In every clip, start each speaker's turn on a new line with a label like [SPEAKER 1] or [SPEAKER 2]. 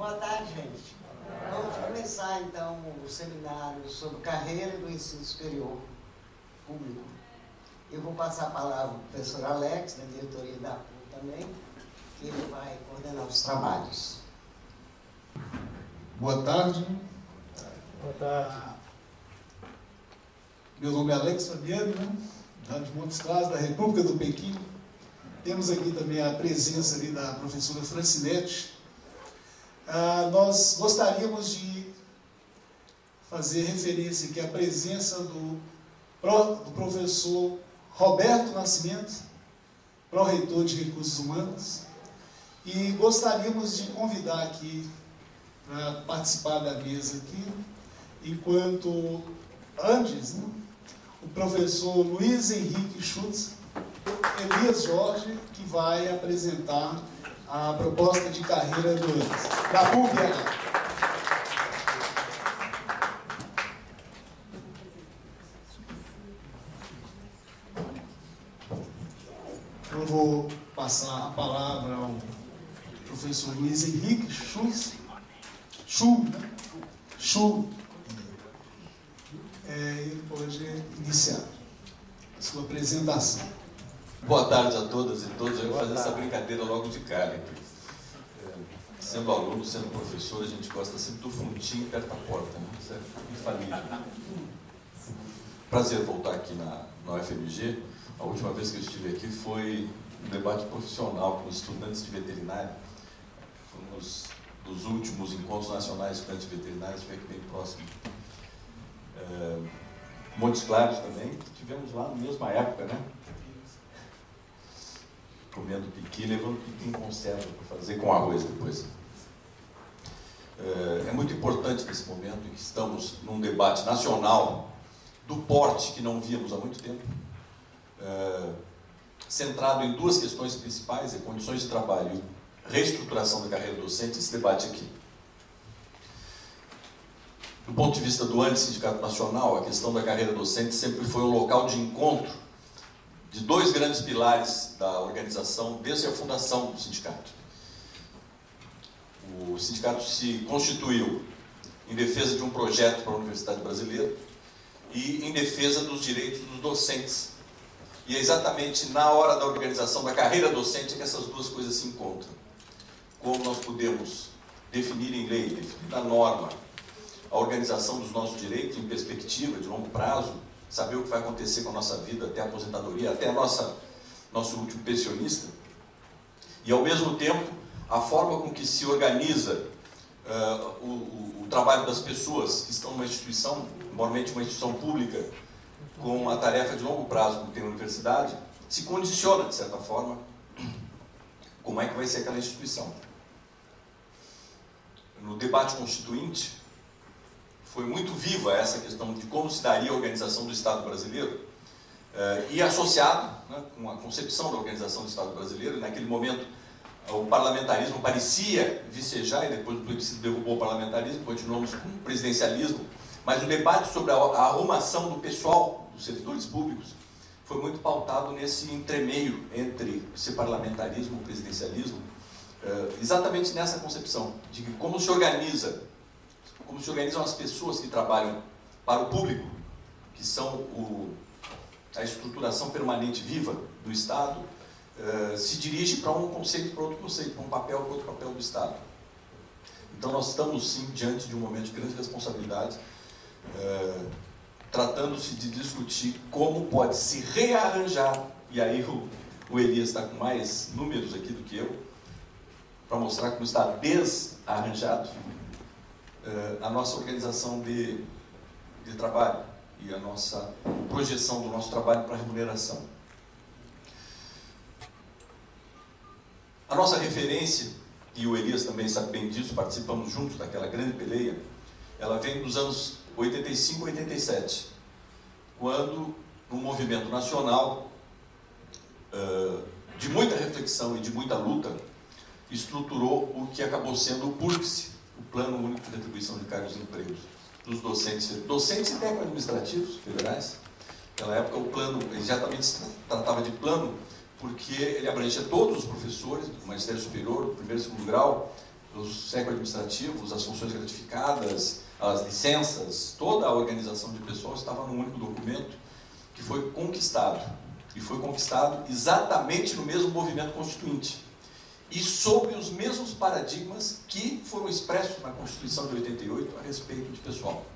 [SPEAKER 1] Boa tarde, gente. Vamos começar, então, o seminário sobre carreira do ensino superior público. Eu vou passar a palavra ao professor Alex, da diretoria da PUC também, que ele vai coordenar os trabalhos.
[SPEAKER 2] Boa tarde.
[SPEAKER 3] Boa tarde.
[SPEAKER 2] Meu nome é Alex Fabiano, de Montes Claros, da República do Pequim. Temos aqui também a presença ali da professora Francinete. Nós gostaríamos de fazer referência aqui à presença do professor Roberto Nascimento, pró-reitor de Recursos Humanos, e gostaríamos de convidar aqui para participar da mesa aqui, enquanto antes, o professor Luiz Henrique Schutz, Elias Jorge, que vai apresentar a proposta de carreira da PUC. Eu vou passar a palavra ao professor Luiz Henrique Schutz. Ele pode iniciar a sua apresentação.
[SPEAKER 4] Boa tarde a todas e todos. Eu vou fazer essa brincadeira logo de cara. Sendo aluno, sendo professor, a gente gosta sempre do fundinho perto da porta, né? Isso é infalível. Prazer voltar aqui na UFMG. A última vez que eu estive aqui foi um debate profissional com os estudantes de veterinária. Foi um dos últimos encontros nacionais de estudantes de veterinária, estive aqui bem próximo. Montes Claros também, tivemos lá na mesma época, né? Comendo piqui, levando piqui em conserva para fazer com arroz depois. É muito importante nesse momento em que estamos num debate nacional do porte que não víamos há muito tempo, centrado em duas questões principais, condições de trabalho e reestruturação da carreira docente, esse debate aqui. Do ponto de vista do Antissindicato Nacional, a questão da carreira docente sempre foi um local de encontro de dois grandes pilares da organização desde a fundação do sindicato. O sindicato se constituiu em defesa de um projeto para a Universidade Brasileira e em defesa dos direitos dos docentes. E é exatamente na hora da organização da carreira docente que essas duas coisas se encontram. Como nós podemos definir em lei, definir na norma, a organização dos nossos direitos em perspectiva de longo prazo, saber o que vai acontecer com a nossa vida até a aposentadoria, até nosso último pensionista, e ao mesmo tempo a forma com que se organiza o trabalho das pessoas que estão numa instituição, normalmente uma instituição pública, com uma tarefa de longo prazo, como tem a universidade, se condiciona, de certa forma, como é que vai ser aquela instituição. No debate constituinte, foi muito viva essa questão de como se daria a organização do Estado brasileiro, e associado, né, com a concepção da organização do Estado brasileiro. Naquele momento, o parlamentarismo parecia vicejar, e depois do plebiscito derrubou o parlamentarismo, continuamos com o presidencialismo, mas o debate sobre a arrumação do pessoal, dos servidores públicos, foi muito pautado nesse entremeio entre esse parlamentarismo e o presidencialismo, exatamente nessa concepção de que como se organizam as pessoas que trabalham para o público, que são a estruturação permanente viva do Estado, se dirige para um conceito, para outro conceito, para um papel, para outro papel do Estado. Então nós estamos sim diante de um momento de grande responsabilidade, tratando-se de discutir como pode se rearranjar, e aí o Elias está com mais números aqui do que eu, para mostrar como está desarranjado a nossa organização de trabalho e a nossa projeção do nosso trabalho para a remuneração. A nossa referência, e o Elias também sabe bem disso, participamos juntos daquela grande peleia, ela vem dos anos 85 e 87, quando, num movimento nacional de muita reflexão e de muita luta, estruturou o que acabou sendo o PURPS, o Plano Único de Retribuição de Cargos e Empregos, dos docentes e técnico-administrativos federais. Naquela época o plano exatamente se tratava de plano porque ele abrangia todos os professores do magistério superior, do primeiro e segundo grau, os eco-administrativos, as funções gratificadas, as licenças, toda a organização de pessoal estava num único documento que foi conquistado. E foi conquistado exatamente no mesmo movimento constituinte. E sob os mesmos paradigmas que foram expressos na Constituição de 88 a respeito de pessoal.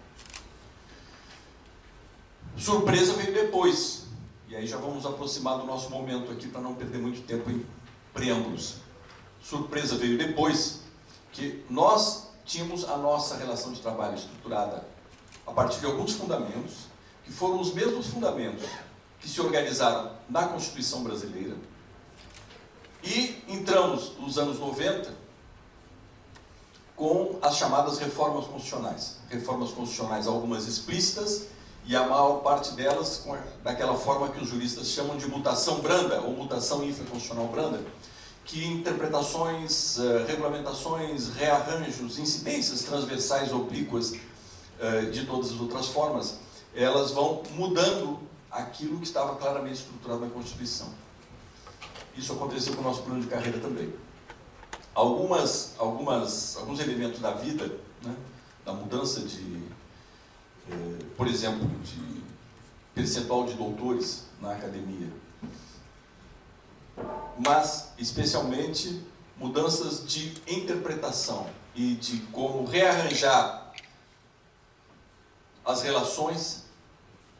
[SPEAKER 4] Surpresa veio depois. E aí já vamos nos aproximar do nosso momento aqui para não perder muito tempo em preâmbulos. Surpresa veio depois que nós tínhamos a nossa relação de trabalho estruturada a partir de alguns fundamentos, que foram os mesmos fundamentos que se organizaram na Constituição brasileira. E entramos nos anos 90 com as chamadas reformas constitucionais. Reformas constitucionais, algumas explícitas, e a maior parte delas daquela forma que os juristas chamam de mutação branda, ou mutação infraconstitucional branda, que interpretações, regulamentações, rearranjos, incidências transversais oblíquas de todas as outras formas, elas vão mudando aquilo que estava claramente estruturado na Constituição. Isso aconteceu com o nosso plano de carreira também. Alguns elementos da vida, né, da mudança de, por exemplo, de percentual de doutores na academia, mas especialmente mudanças de interpretação e de como rearranjar as relações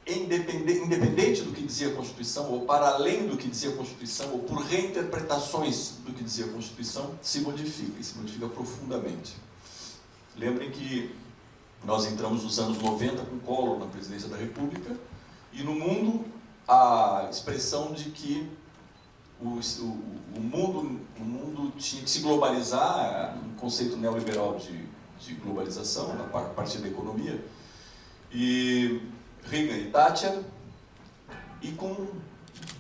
[SPEAKER 4] independente do que dizia a Constituição, ou para além do que dizia a Constituição, ou por reinterpretações do que dizia a Constituição, se modifica, e se modifica profundamente. Lembrem que nós entramos nos anos 90 com Collor na presidência da República, e no mundo a expressão de que o mundo tinha que se globalizar, um conceito neoliberal de globalização, a partir da economia, e Reagan e Thatcher, e com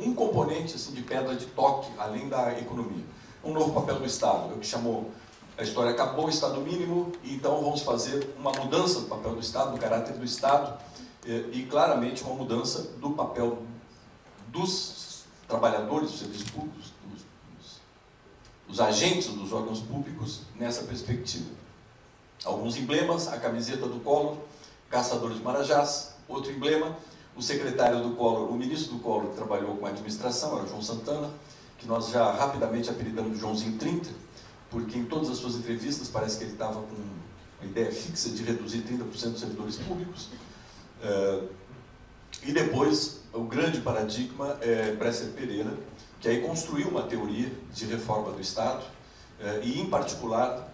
[SPEAKER 4] um componente assim, de pedra de toque, além da economia. Um novo papel do Estado, é o que chamou, a história acabou o Estado mínimo, e então vamos fazer uma mudança do papel do Estado, do caráter do Estado, e claramente uma mudança do papel dos trabalhadores dos serviços públicos, dos agentes dos órgãos públicos, nessa perspectiva. Alguns emblemas, a camiseta do Collor, Caçadores de Marajás. Outro emblema, o secretário do Collor, o ministro do Collor, que trabalhou com a administração, era o João Santana, que nós já rapidamente apelidamos de Joãozinho 30, porque em todas as suas entrevistas parece que ele estava com uma ideia fixa de reduzir 30% dos servidores públicos. E depois, o grande paradigma é Bresser Pereira, que aí construiu uma teoria de reforma do Estado, e em particular,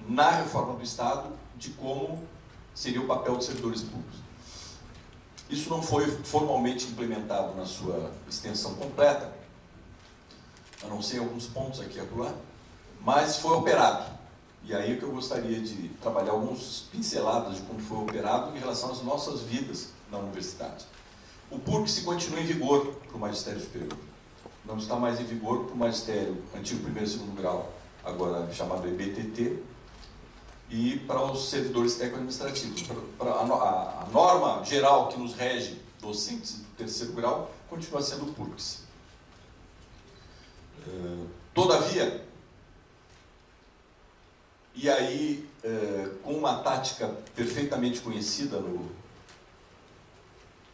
[SPEAKER 4] na reforma do Estado, de como seria o papel dos servidores públicos. Isso não foi formalmente implementado na sua extensão completa, a não ser alguns pontos aqui e acolá, mas foi operado. E aí é que eu gostaria de trabalhar alguns pinceladas de como foi operado em relação às nossas vidas na universidade. O PURC continua em vigor para o magistério superior. Não está mais em vigor para o magistério antigo primeiro e segundo grau, agora chamado EBTT, e para os servidores técnico-administrativos. A norma geral que nos rege docentes do terceiro grau continua sendo o PURC. Todavia, e aí com uma tática perfeitamente conhecida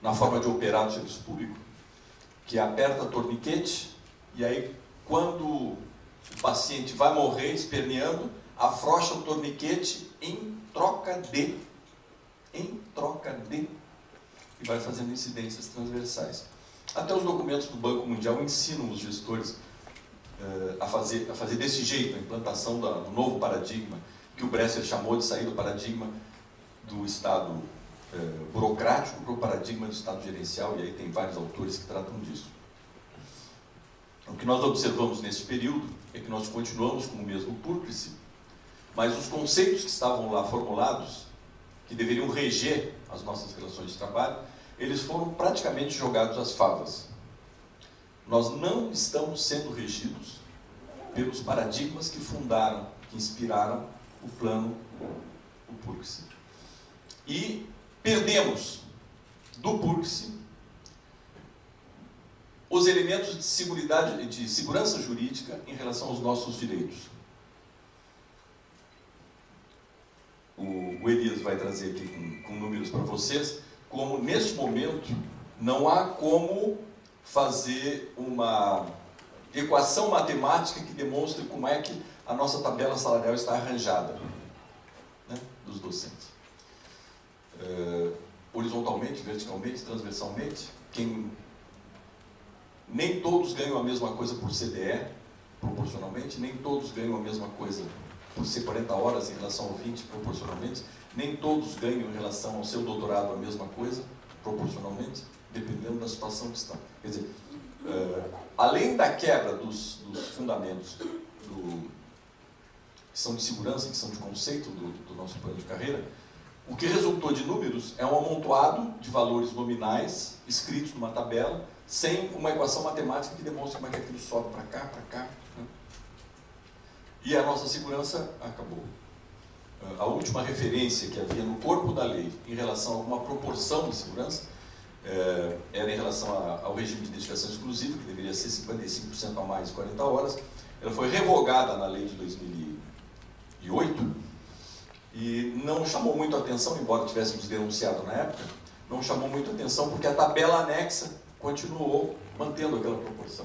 [SPEAKER 4] na forma de operar o serviço público, que aperta torniquete, e aí quando o paciente vai morrer esperneando, afrouxa o torniquete em troca de, e vai fazendo incidências transversais. Até os documentos do Banco Mundial ensinam os gestores a fazer desse jeito a implantação do novo paradigma, que o Bresser chamou de sair do paradigma do Estado burocrático para o paradigma do Estado gerencial, e aí tem vários autores que tratam disso. O que nós observamos nesse período é que nós continuamos com o mesmo púrplice, mas os conceitos que estavam lá formulados, que deveriam reger as nossas relações de trabalho, eles foram praticamente jogados às favas. Nós não estamos sendo regidos pelos paradigmas que fundaram, que inspiraram o plano, o PURC. E perdemos do PURC os elementos de segurança jurídica em relação aos nossos direitos. o Elias vai trazer aqui com números para vocês, como neste momento não há como fazer uma equação matemática que demonstre como é que a nossa tabela salarial está arranjada, né, dos docentes. Horizontalmente, verticalmente, transversalmente, nem todos ganham a mesma coisa por CDE, proporcionalmente, nem todos ganham a mesma coisa por ser 40 horas em relação ao 20, proporcionalmente, nem todos ganham em relação ao seu doutorado a mesma coisa, proporcionalmente, dependendo da situação que estão. Quer dizer, além da quebra dos fundamentos que são de segurança, que são de conceito do nosso plano de carreira, o que resultou de números é um amontoado de valores nominais escritos numa tabela, sem uma equação matemática que demonstre como é que aquilo sobe para cá, né? E a nossa segurança acabou. A última referência que havia no corpo da lei em relação a alguma proporção de segurança era em relação ao regime de dedicação exclusiva, que deveria ser 55% a mais de 40 horas. Ela foi revogada na lei de 2008 e não chamou muito a atenção, embora tivéssemos denunciado na época, não chamou muito a atenção porque a tabela anexa continuou mantendo aquela proporção.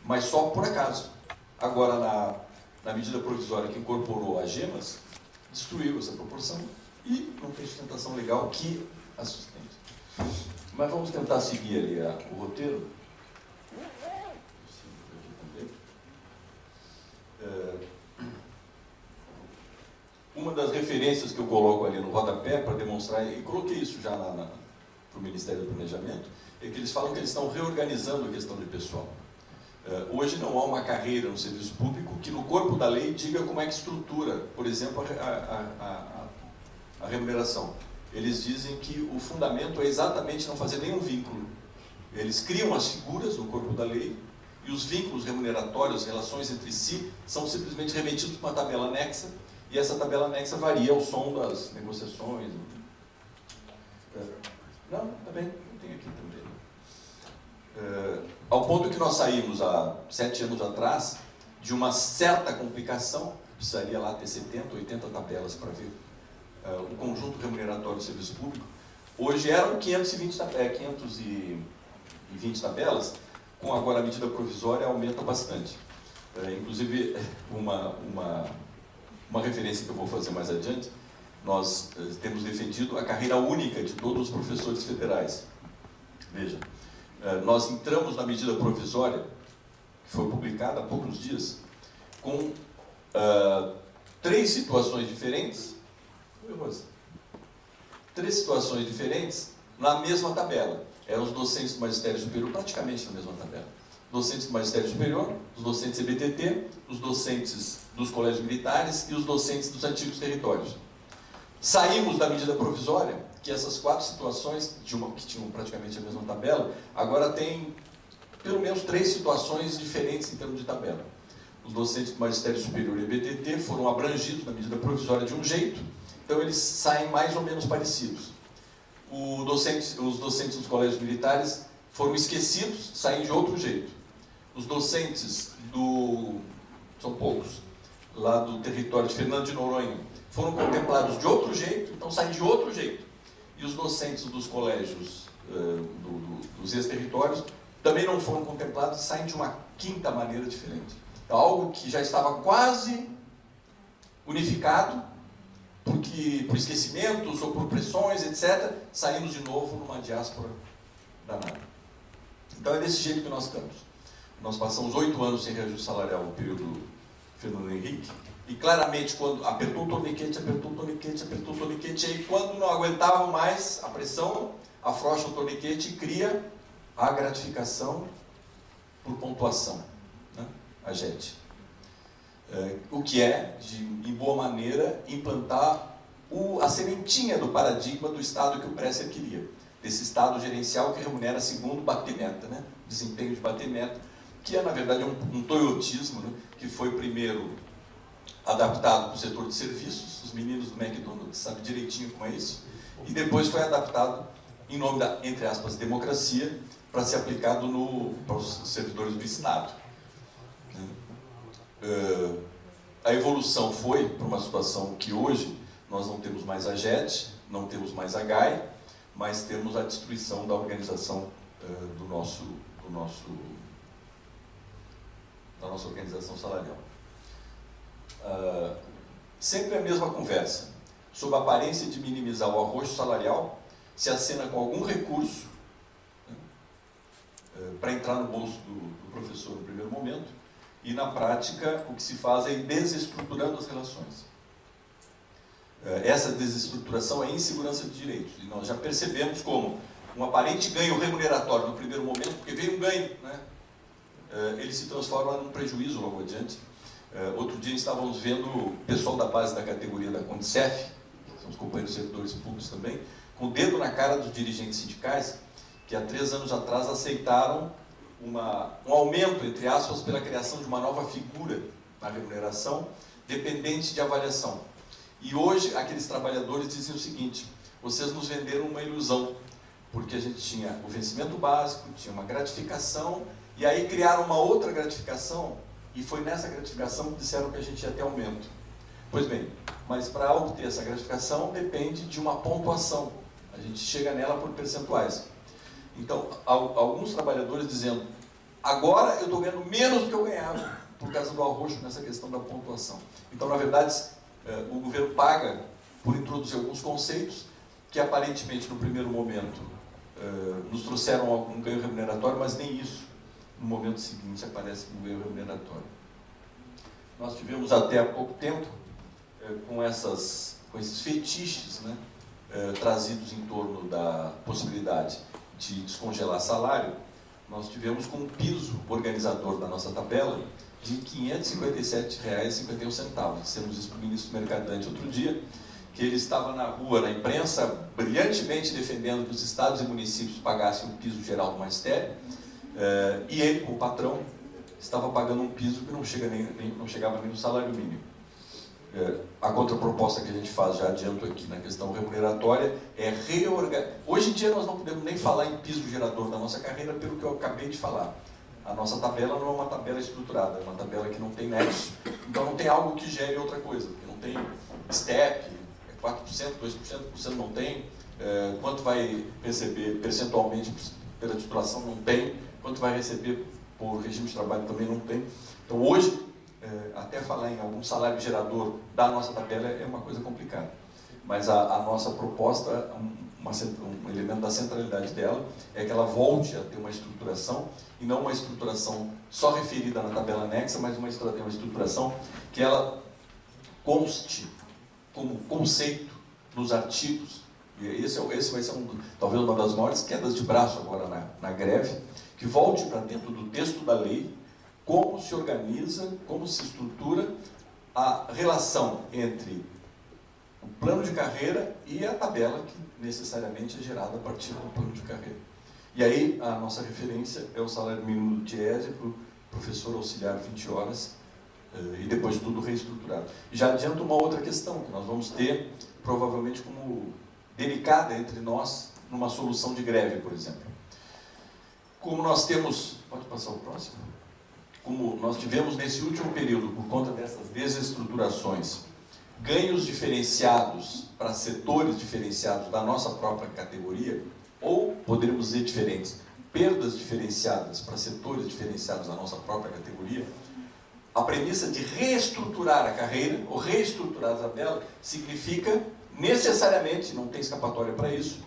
[SPEAKER 4] Mas só por acaso. Agora, na medida provisória que incorporou as gemas, destruiu essa proporção e não tem sustentação legal que a sustente. Mas vamos tentar seguir ali o roteiro. Uma das referências que eu coloco ali no rodapé para demonstrar, e coloquei isso já para o Ministério do Planejamento, é que eles falam que eles estão reorganizando a questão de pessoal. Hoje não há uma carreira no serviço público que no corpo da lei diga como é que estrutura, por exemplo, a remuneração. Eles dizem que o fundamento é exatamente não fazer nenhum vínculo. Eles criam as figuras no corpo da lei e os vínculos remuneratórios, as relações entre si, são simplesmente remetidos para uma tabela anexa e essa tabela anexa varia ao som das negociações. Não, está bem, tem aqui também. Ao ponto que nós saímos há 7 anos atrás de uma certa complicação, precisaria lá ter 70, 80 tabelas para ver o conjunto remuneratório do serviço público. Hoje eram 520 tabelas, com agora a medida provisória aumenta bastante. Inclusive, uma referência que eu vou fazer mais adiante, nós temos defendido a carreira única de todos os professores federais. Veja, nós entramos na medida provisória, que foi publicada há poucos dias, com 3 situações diferentes. Três situações diferentes na mesma tabela. Eram os docentes do Magistério Superior, praticamente na mesma tabela. Docentes do Magistério Superior, os docentes EBTT, os docentes dos colégios militares e os docentes dos antigos territórios. Saímos da medida provisória, que essas 4 situações, que tinham praticamente a mesma tabela, agora tem pelo menos 3 situações diferentes em termos de tabela. Os docentes do Magistério Superior e EBTT foram abrangidos na medida provisória de um jeito, então eles saem mais ou menos parecidos. Os docentes dos colégios militares foram esquecidos, saem de outro jeito. Os docentes são poucos, lá do território de Fernando de Noronha, foram contemplados de outro jeito, então saem de outro jeito. E os docentes dos colégios dos ex-territórios também não foram contemplados e saem de uma quinta maneira diferente. Então, algo que já estava quase unificado, por esquecimentos ou por pressões, etc., saímos de novo numa diáspora danada. Então é desse jeito que nós estamos. Nós passamos 8 anos sem reajuste salarial no período Fernando Henrique, e claramente quando apertou o torniquete, e aí quando não aguentavam mais a pressão, afrouxa o torniquete e cria a gratificação por pontuação, né? A JET. O que é, em boa maneira, implantar a sementinha do paradigma do Estado que o Bresser queria. Desse Estado gerencial que remunera segundo bater-meta, né? Desempenho de bater-meta, que é, na verdade, um toyotismo, né? Que foi primeiro adaptado para o setor de serviços, os meninos do McDonald's sabem direitinho como é isso, e depois foi adaptado em nome da, entre aspas, democracia, para ser aplicado para os servidores do Estado. A evolução foi para uma situação que hoje Nós não temos mais a JET, não temos mais a GAI, mas temos a destruição da organização da nossa organização salarial. Sempre a mesma conversa. Sob a aparência de minimizar o arroxo salarial, se acena com algum recurso, né, para entrar no bolso do professor no primeiro momento, e na prática o que se faz é ir desestruturando as relações. Essa desestruturação é insegurança de direitos, e nós já percebemos como um aparente ganho remuneratório no primeiro momento, porque veio um ganho, né, ele se transforma num prejuízo logo adiante. Outro dia estávamos vendo o pessoal da base da categoria da Condicef, que são os companheiros servidores públicos também, com o dedo na cara dos dirigentes sindicais, que há 3 anos atrás aceitaram um aumento, entre aspas, pela criação de uma nova figura na remuneração, dependente de avaliação. E hoje, aqueles trabalhadores dizem o seguinte: vocês nos venderam uma ilusão, porque a gente tinha o vencimento básico, tinha uma gratificação, e aí criaram uma outra gratificação, e foi nessa gratificação que disseram que a gente ia ter aumento. Pois bem, mas para obter essa gratificação depende de uma pontuação. A gente chega nela por percentuais. Então, alguns trabalhadores dizendo: agora eu estou ganhando menos do que eu ganhava, por causa do arroxo nessa questão da pontuação. Então, na verdade, o governo paga por introduzir alguns conceitos que aparentemente no primeiro momento nos trouxeram algum ganho remuneratório, mas nem isso no momento seguinte aparece como ganho remuneratório. Nós tivemos até há pouco tempo com esses fetiches, né, trazidos em torno da possibilidade de descongelar salário. Nós tivemos com um piso organizador da nossa tabela de R$ 557,51. Dissemos isso para o ministro Mercadante outro dia, que ele estava na rua, na imprensa, brilhantemente defendendo que os estados e municípios pagassem o piso geral do magistério, e ele, como patrão, estava pagando um piso que não chegava nem no salário mínimo. A contraproposta que a gente faz, já adianto aqui na questão remuneratória, é reorganizar. Hoje em dia nós não podemos nem falar em piso gerador da nossa carreira, pelo que eu acabei de falar. A nossa tabela não é uma tabela estruturada, é uma tabela que não tem nexo, então não tem algo que gere outra coisa, porque não tem STEP, 4%, 2%, não tem, quanto vai receber percentualmente pela titulação, não tem, quanto vai receber por regime de trabalho também não tem. Então hoje, até falar em algum salário gerador da nossa tabela é uma coisa complicada. Mas a nossa proposta, um elemento da centralidade dela, é que ela volte a ter uma estruturação, e não uma estruturação só referida na tabela anexa, mas uma estruturação que ela conste como conceito nos artigos. E esse vai ser talvez uma das maiores quedas de braço agora na greve, que volte para dentro do texto da lei como se organiza, como se estrutura a relação entre o plano de carreira e a tabela que necessariamente é gerada a partir do plano de carreira. E aí a nossa referência é o salário mínimo do DIESE para o professor auxiliar 20 horas, e depois tudo reestruturado. E já adianto uma outra questão, que nós vamos ter, provavelmente como delicada entre nós, numa solução de greve, por exemplo. Como nós temos... Pode passar o próximo? Como nós tivemos nesse último período, por conta dessas desestruturações, ganhos diferenciados para setores diferenciados da nossa própria categoria, ou, poderíamos dizer diferentes, perdas diferenciadas para setores diferenciados da nossa própria categoria, a premissa de reestruturar a carreira, ou reestruturar a tabela, significa necessariamente, não tem escapatória para isso,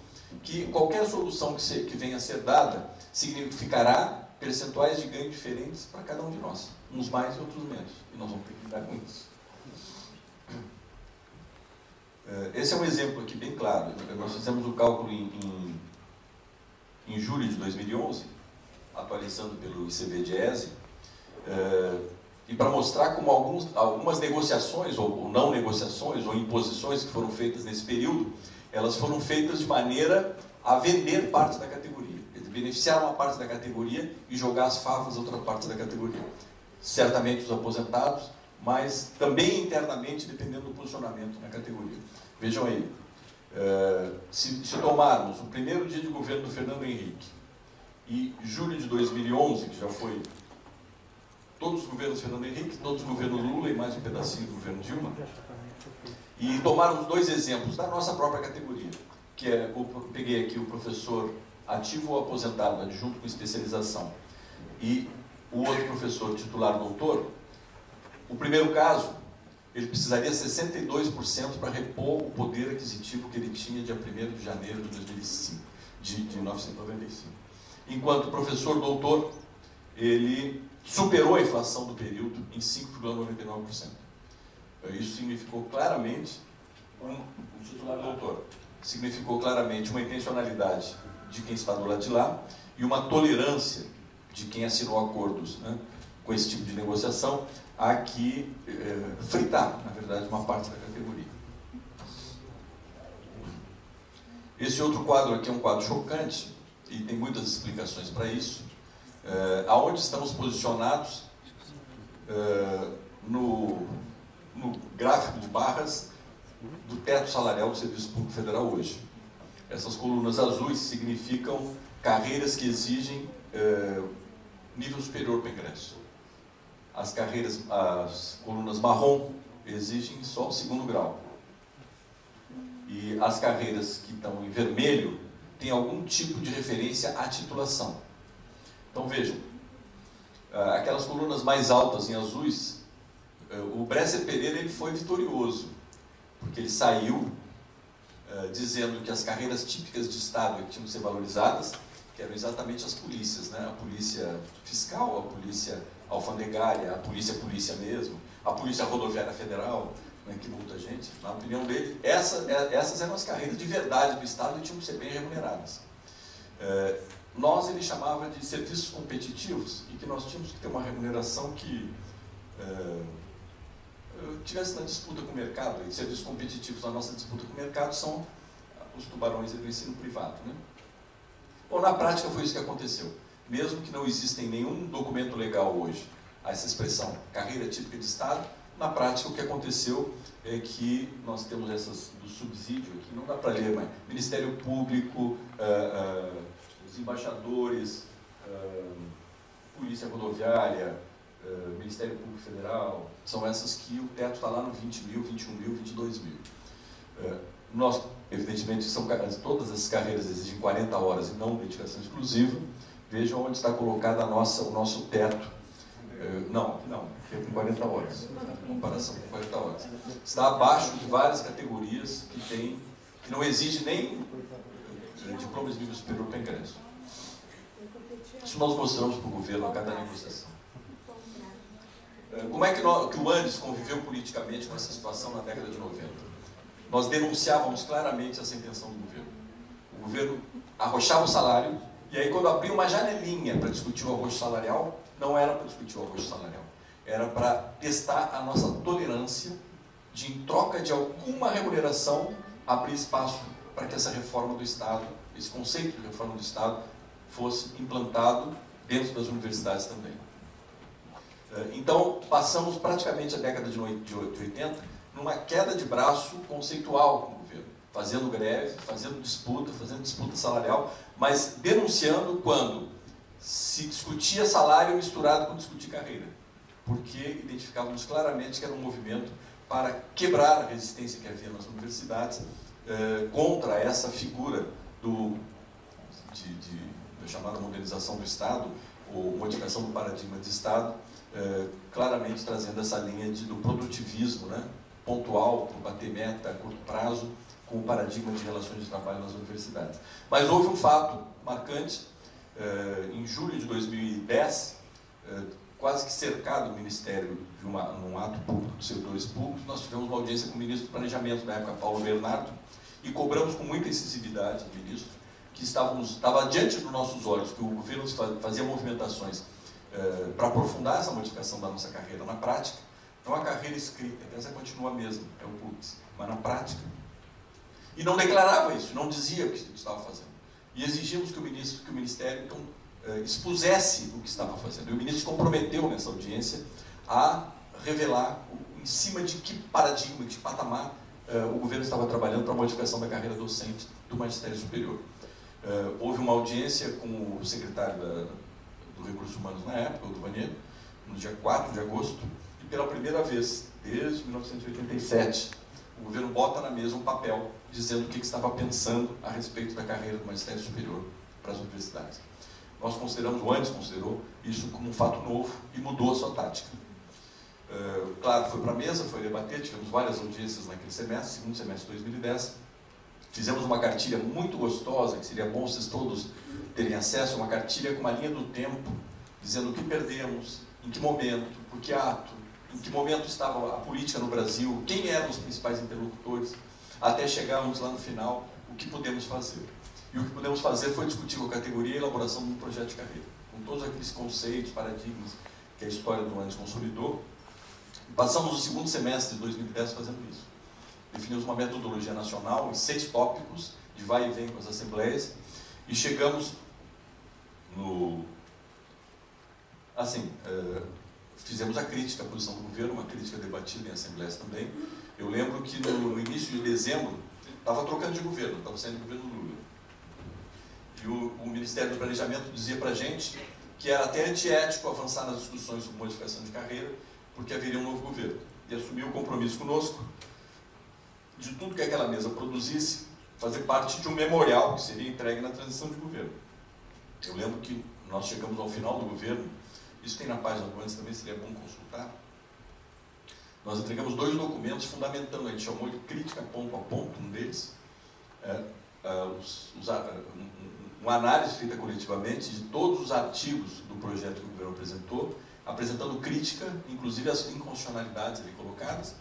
[SPEAKER 4] que qualquer solução que venha a ser dada significará percentuais de ganho diferentes para cada um de nós, uns mais e outros menos, e nós vamos ter que lidar com isso. Esse é um exemplo aqui bem claro. Nós fizemos o cálculo em julho de 2011, atualizando pelo ICB-DIESE, e para mostrar como algumas negociações, ou não negociações, ou imposições que foram feitas nesse período, elas foram feitas de maneira a vender parte da categoria, beneficiar uma parte da categoria e jogar as favas a outra parte da categoria. Certamente os aposentados, mas também internamente, dependendo do posicionamento na categoria. Vejam aí, se tomarmos o primeiro dia de governo do Fernando Henrique e julho de 2011, que já foi todos os governos Fernando Henrique, todos os governos Lula e mais um pedacinho do governo Dilma, E tomaram 2 exemplos da nossa própria categoria, que é, peguei aqui o professor ativo ou aposentado, adjunto com especialização, e o outro professor titular doutor. O primeiro caso, ele precisaria 62% para repor o poder aquisitivo que ele tinha dia 1º de janeiro de 1995. Enquanto o professor doutor, ele superou a inflação do período em 5,99%. Isso significou claramente, o titular doutor, significou claramente uma intencionalidade de quem está do lado de lá e uma tolerância de quem assinou acordos, né, com esse tipo de negociação, a que fritar, na verdade, uma parte da categoria. Esse outro quadro aqui é um quadro chocante, e tem muitas explicações para isso. Aonde estamos posicionados no gráfico de barras do teto salarial do Serviço Público Federal hoje. Essas colunas azuis significam carreiras que exigem nível superior para ingresso. As colunas marrom exigem só o 2º grau. E as carreiras que estão em vermelho têm algum tipo de referência à titulação. Então vejam, aquelas colunas mais altas em azuis, o Bresser Pereira ele foi vitorioso, porque ele saiu dizendo que as carreiras típicas de Estado que tinham que ser valorizadas, que eram exatamente as polícias, né? A polícia fiscal, a polícia alfandegária, a polícia mesmo, a polícia rodoviária federal, né, que multa a gente. Na opinião dele, essas eram as carreiras de verdade do Estado e tinham que ser bem remuneradas. Nós, ele chamava de serviços competitivos e que nós tínhamos que ter uma remuneração que tivesse na disputa com o mercado. E serviços competitivos na nossa disputa com o mercado são os tubarões do ensino privado, né? Bom, na prática foi isso que aconteceu. Mesmo que não exista em nenhum documento legal hoje essa expressão carreira típica de Estado, na prática o que aconteceu é que nós temos essas do subsídio aqui, não dá para ler, mas Ministério Público, os embaixadores, Polícia Rodoviária, Ministério Público Federal, são essas que o teto está lá no 20 mil, 21 mil, 22 mil. Nós, evidentemente, todas essas carreiras exigem 40 horas e não dedicação exclusiva. Vejam onde está colocado o nosso teto. Não, é com 40 horas, em comparação com 40 horas. Está abaixo de várias categorias que não exigem nem diploma de nível superior para ingresso. Isso nós mostramos para o governo a cada negociação. Como é que o Andes conviveu politicamente com essa situação na década de 90? Nós denunciávamos claramente essa intenção do governo. O governo arrochava o salário, e aí quando abria uma janelinha para discutir o arrocho salarial, não era para discutir o arrocho salarial, era para testar a nossa tolerância de, em troca de alguma remuneração, abrir espaço para que essa reforma do Estado, esse conceito de reforma do Estado, fosse implantado dentro das universidades também. Então, passamos praticamente a década de 80 numa queda de braço conceitual com o governo, fazendo greve, fazendo disputa salarial, mas denunciando quando se discutia salário misturado com discutir carreira, porque identificávamos claramente que era um movimento para quebrar a resistência que havia nas universidades contra essa figura da chamada modernização do Estado, ou modificação do paradigma de Estado, claramente trazendo essa linha do produtivismo, né, pontual, para bater meta a curto prazo, com o paradigma de relações de trabalho nas universidades. Mas houve um fato marcante, em julho de 2010, quase que cercado o Ministério num ato público dos servidores públicos, nós tivemos uma audiência com o ministro do Planejamento, na época, Paulo Bernardo, e cobramos com muita incisividade do ministro, que estava diante dos nossos olhos, que o governo fazia movimentações para aprofundar essa modificação da nossa carreira na prática. Não a carreira escrita, essa continua a mesma, é o PUCS, mas na prática. E não declarava isso, não dizia o que estava fazendo. E exigimos que o Ministério, então, expusesse o que estava fazendo. E o ministro se comprometeu nessa audiência a revelar em cima de que paradigma, de que patamar o governo estava trabalhando para a modificação da carreira docente do Magistério Superior. Houve uma audiência com o secretário do Recursos Humanos na época, o Duvanier, no dia 4 de agosto, e pela primeira vez, desde 1987, o governo bota na mesa um papel dizendo o que estava pensando a respeito da carreira do magistério superior para as universidades. Nós consideramos, o ANDES considerou isso como um fato novo e mudou a sua tática. Claro, foi para a mesa, foi debater, tivemos várias audiências naquele semestre, segundo semestre de 2010. Fizemos uma cartilha muito gostosa, que seria bom vocês todos terem acesso, uma cartilha com uma linha do tempo, dizendo o que perdemos, em que momento, por que ato, em que momento estava a política no Brasil, quem eram os principais interlocutores, até chegarmos lá no final, o que podemos fazer. E o que podemos fazer foi discutir com a categoria a elaboração de um projeto de carreira, com todos aqueles conceitos, paradigmas que a história do ANDES consolidou. Passamos o segundo semestre de 2010 fazendo isso. Definimos uma metodologia nacional em 6 tópicos, de vai e vem com as assembleias, e chegamos no... Assim, fizemos a crítica à posição do governo, uma crítica debatida em assembleias também. Eu lembro que no início de dezembro, estava trocando de governo, estava saindo do governo Lula. E o Ministério do Planejamento dizia para a gente que era até antiético avançar nas discussões sobre modificação de carreira, porque haveria um novo governo. E assumiu o compromisso conosco de tudo que aquela mesa produzisse, fazer parte de um memorial que seria entregue na transição de governo. Eu lembro que nós chegamos ao final do governo, isso tem na página do ANDES também, seria bom consultar. Nós entregamos 2 documentos fundamentando, a gente chamou de crítica ponto a ponto, um deles, uma análise feita coletivamente de todos os artigos do projeto que o governo apresentou, apresentando crítica, inclusive as inconstitucionalidades ali colocadas,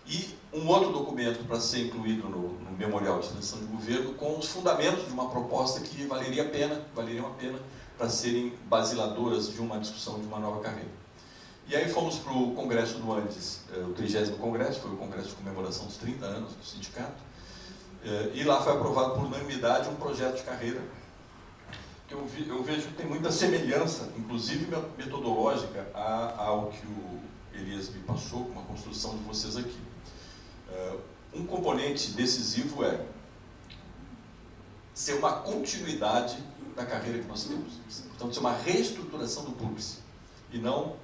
[SPEAKER 4] e um outro documento para ser incluído no memorial de transição de governo com os fundamentos de uma proposta que valeriam a pena para serem basiladoras de uma discussão de uma nova carreira. E aí fomos para o congresso do ANDES, o 30º congresso, foi o congresso de comemoração dos 30 anos do sindicato, e lá foi aprovado por unanimidade um projeto de carreira que eu vejo que tem muita semelhança, inclusive metodológica, ao que o Elias me passou, com a construção de vocês aqui. Um componente decisivo é ser uma continuidade da carreira que nós temos. Portanto, ser uma reestruturação do PUCS e não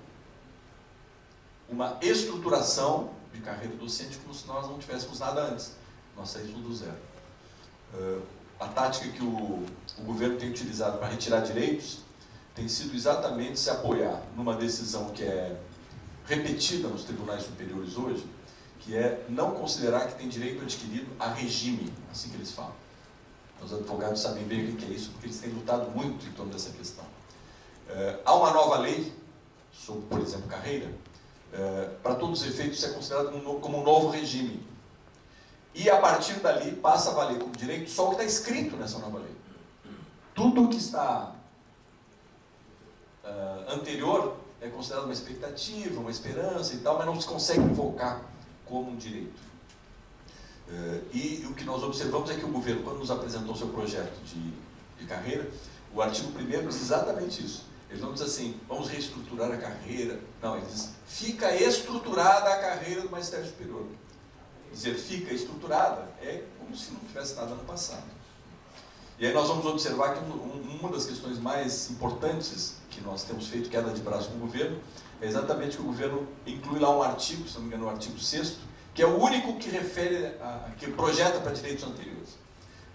[SPEAKER 4] uma estruturação de carreira docente como se nós não tivéssemos nada antes. Nós saímos do zero. A tática que o governo tem utilizado para retirar direitos tem sido exatamente se apoiar numa decisão que é repetida nos tribunais superiores hoje, que é não considerar que tem direito adquirido a regime, assim que eles falam. Os advogados sabem bem o que é isso, porque eles têm lutado muito em torno dessa questão. Há uma nova lei sobre, por exemplo, carreira, para todos os efeitos isso é considerado como um novo regime. E a partir dali passa a valer como direito só o que está escrito nessa nova lei. Tudo o que está anterior é considerado uma expectativa, uma esperança e tal, mas não se consegue invocar como um direito. E o que nós observamos é que o governo, quando nos apresentou o seu projeto de carreira, o artigo 1º diz exatamente isso. Ele não diz assim, vamos reestruturar a carreira. Não, ele diz, fica estruturada a carreira do magistério superior. Dizer fica estruturada é como se não tivesse nada no passado. E aí nós vamos observar que uma das questões mais importantes que nós temos feito queda de braço com o governo é exatamente que o governo inclui lá um artigo, se não me engano, o artigo 6º, que é o único que refere, que projeta para direitos anteriores.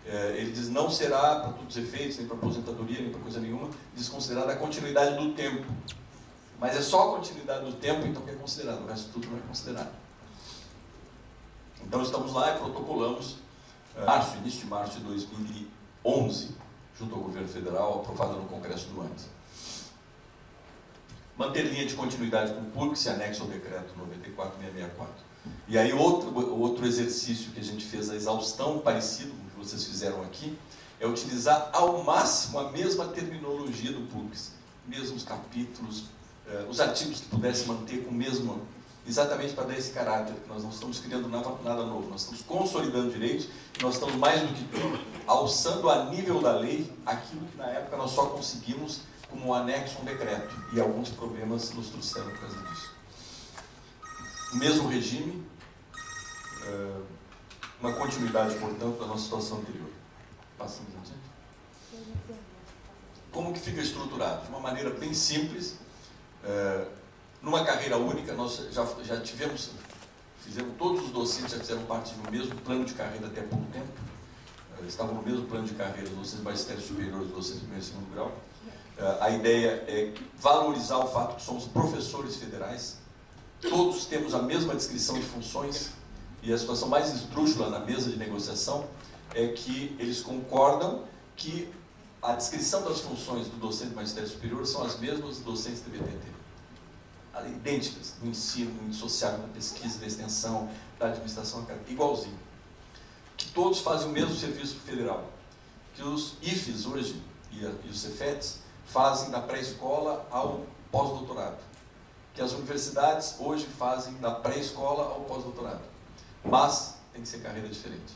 [SPEAKER 4] Ele diz não será, para todos os efeitos, nem para aposentadoria, nem para coisa nenhuma, desconsiderada a continuidade do tempo. Mas é só a continuidade do tempo, então, que é considerado, o resto tudo não é considerado. Então estamos lá e protocolamos, início de março de 2011, junto ao governo federal, aprovado no Congresso do ANDES. Manter linha de continuidade com o PUCS, anexo ao decreto 94.664. E aí outro exercício que a gente fez, a exaustão parecido com o que vocês fizeram aqui, é utilizar ao máximo a mesma terminologia do PUCS, mesmos capítulos, os artigos que pudesse manter com o mesmo, exatamente para dar esse caráter, que nós não estamos criando nada novo, nós estamos consolidando direitos, e nós estamos mais do que tudo, alçando a nível da lei aquilo que na época nós só conseguimos como um anexo a um decreto, e alguns problemas nos trouxeram por causa disso. O mesmo regime, uma continuidade, portanto, da nossa situação anterior. Passamos adiante. Como que fica estruturado? De uma maneira bem simples, numa carreira única, nós já tivemos todos os docentes já fizeram parte do mesmo plano de carreira até pouco tempo, estavam no mesmo plano de carreira, os docentes de magistério superior e os docentes de primeiro e segundo grau. A ideia é valorizar o fato que somos professores federais, todos temos a mesma descrição de funções, e a situação mais esdrúxula na mesa de negociação é que eles concordam que a descrição das funções do docente de magistério superior são as mesmas dos docentes de BTT. Idênticas, no ensino, no social, na pesquisa, na extensão, da administração acadêmica, igualzinho. Que todos fazem o mesmo serviço federal. Que os IFES hoje e os CEFETs fazem da pré-escola ao pós-doutorado. Que as universidades hoje fazem da pré-escola ao pós-doutorado. Mas tem que ser carreira diferente.